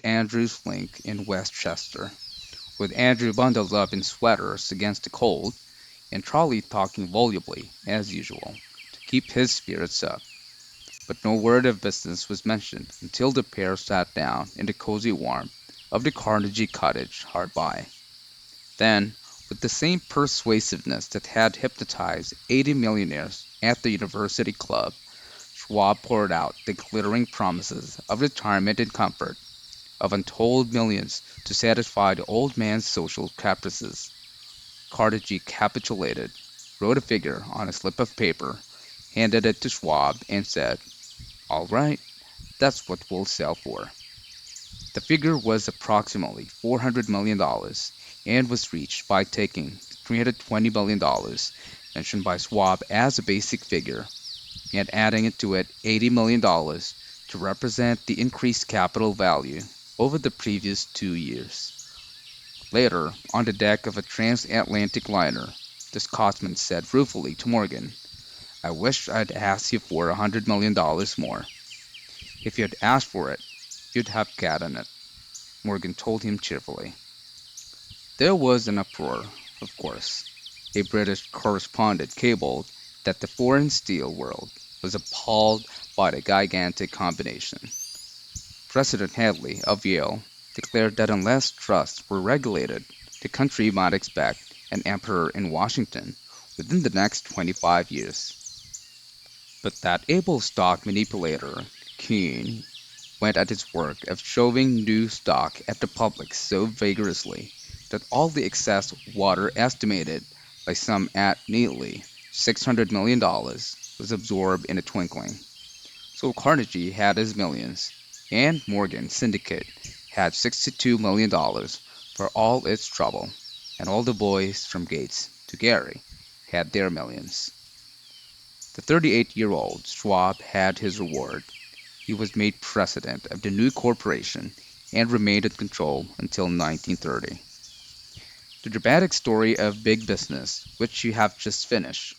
Andrew's Link in Westchester, with Andrew bundled up in sweaters against the cold, and Charlie talking volubly, as usual, to keep his spirits up. But no word of business was mentioned until the pair sat down in the cozy warmth of the Carnegie cottage hard by. Then, with the same persuasiveness that had hypnotized 80 millionaires at the University Club, Schwab poured out the glittering promises of retirement and comfort, of untold millions to satisfy the old man's social caprices. Carnegie capitulated, wrote a figure on a slip of paper, handed it to Schwab, and said, "All right, that's what we'll sell for." The figure was approximately $400 million and was reached by taking the $320 million mentioned by Schwab as a basic figure and adding to it $80 million to represent the increased capital value over the previous 2 years. Later, on the deck of a transatlantic liner, the Scotsman said ruefully to Morgan, "I wish I'd asked you for $100 million more." "If you'd asked for it, you'd have gotten it," Morgan told him cheerfully. There was an uproar, of course. A British correspondent cabled that the foreign steel world was appalled by the gigantic combination. President Hadley of Yale declared that unless trusts were regulated, the country might expect an emperor in Washington within the next 25 years. But that able stock manipulator, Keene, went at his work of shoving new stock at the public so vigorously that all the excess water estimated by some at neatly $600 million was absorbed in a twinkling. So Carnegie had his millions, and Morgan Syndicate had $62 million for all its trouble, and all the boys from Gates to Gary had their millions. The 38-year-old Schwab had his reward. He was made president of the new corporation and remained in control until 1930. The dramatic story of big business, which you have just finished,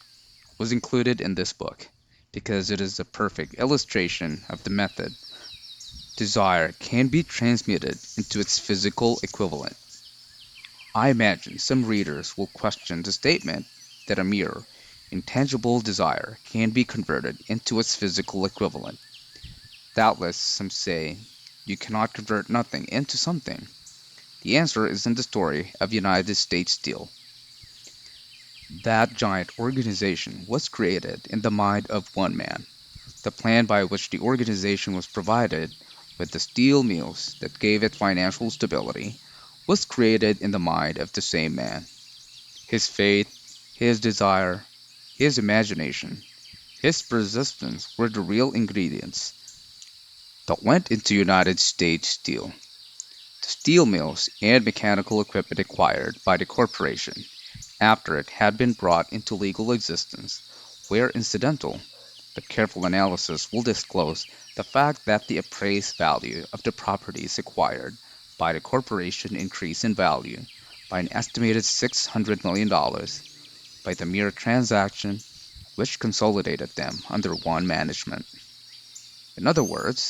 was included in this book because it is a perfect illustration of the method desire can be transmuted into its physical equivalent. I imagine some readers will question the statement that a mere intangible desire can be converted into its physical equivalent. Doubtless some say you cannot convert nothing into something. The answer is in the story of United States Steel. That giant organization was created in the mind of one man. The plan by which the organization was provided with the steel mills that gave it financial stability was created in the mind of the same man. His faith, his desire, his imagination, his persistence were the real ingredients that went into United States Steel. The steel mills and mechanical equipment acquired by the corporation after it had been brought into legal existence were incidental, but careful analysis will disclose the fact that the appraised value of the properties acquired by the corporation increased in value by an estimated $600 million by the mere transaction which consolidated them under one management. In other words,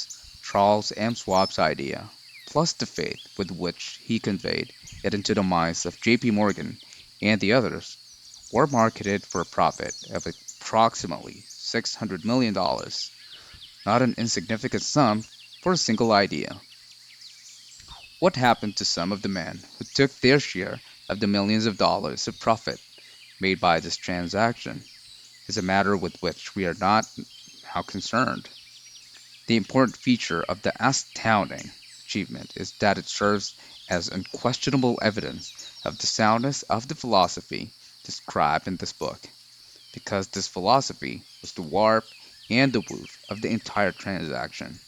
Charles M. Schwab's idea, plus the faith with which he conveyed it into the minds of J. P. Morgan and the others, were marketed for a profit of approximately $600 million, not an insignificant sum for a single idea. What happened to some of the men who took their share of the millions of dollars of profit made by this transaction is a matter with which we are not now concerned. The important feature of the astounding achievement is that it serves as unquestionable evidence of the soundness of the philosophy described in this book, because this philosophy was the warp and the woof of the entire transaction.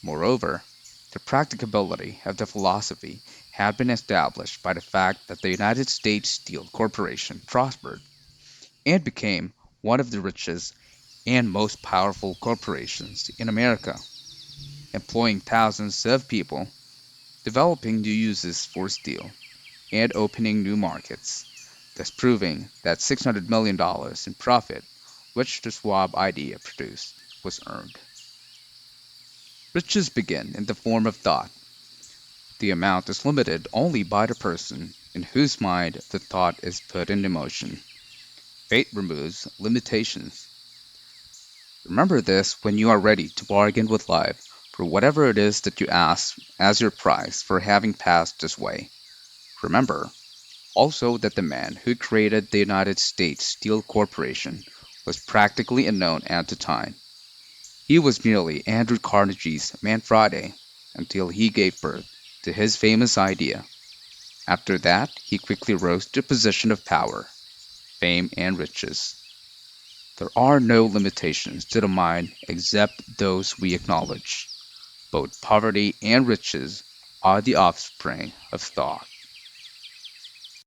Moreover, the practicability of the philosophy had been established by the fact that the United States Steel Corporation prospered and became one of the richest and most powerful corporations in America, employing thousands of people, developing new uses for steel, and opening new markets, thus proving that $600 million in profit, which the Schwab idea produced, was earned. Riches begin in the form of thought. The amount is limited only by the person in whose mind the thought is put in motion. Fate removes limitations. Remember this when you are ready to bargain with life for whatever it is that you ask as your price for having passed this way. Remember also that the man who created the United States Steel Corporation was practically unknown at the time. He was merely Andrew Carnegie's Man Friday until he gave birth to his famous idea. After that, he quickly rose to a position of power, fame, and riches. There are no limitations to the mind except those we acknowledge. Both poverty and riches are the offspring of thought.